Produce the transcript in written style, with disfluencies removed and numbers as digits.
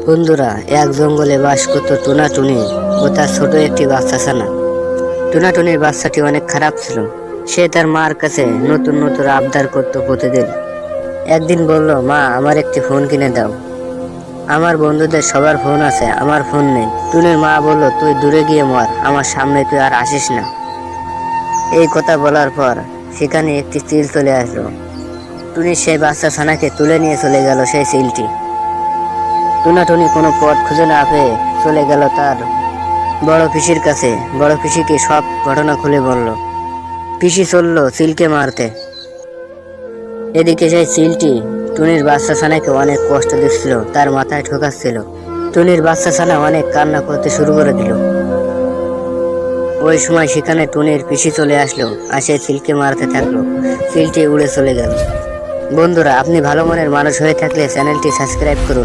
বন্ধুরা, এক জঙ্গলে বাস করত টুনাটুনি ও তার ছোট একটি বাচ্চা ছানা। টুনাটুনির বাচ্চাটি অনেক খারাপ ছিল। সে তার মার কাছে নতুন নতুন আবদার করত প্রতিদিন। একদিন বলল, মা, আমার একটি ফোন কিনে দাও। আমার বন্ধুদের সবার ফোন আছে, আমার ফোন নেই। টুনির মা বলল, তুই দূরে গিয়ে মর, আমার সামনে তুই আর আসিস না। এই কথা বলার পর সেখানে একটি চিল চলে আসলো। টুনি সেই বাচ্চা ছানাকে তুলে নিয়ে চলে গেল সেই চিলটি। টুনাটুনি কোনো পথ খুঁজে না পেয়ে চলে গেল তার বড় পিসির কাছে। বড় পিসিকে সব ঘটনা খুলে বলল। পিসি চলল চিলকে মারতে। এদিকে সেই চিলটি টুনির বাচ্চা ছানাকে অনেক কষ্ট দিচ্ছিল, তার মাথায় ঠোকাচ্ছিল। টুনির বাচ্চা ছানা অনেক কান্না করতে শুরু করে দিল। ওই সময় সেখানে টুনির পিসি চলে আসলো আর সেই চিলকে মারতে থাকলো। চিলটি উড়ে চলে গেল। বন্ধুরা, আপনি ভালো মনের মানুষ হয়ে থাকলে চ্যানেলটি সাবস্ক্রাইব করুন।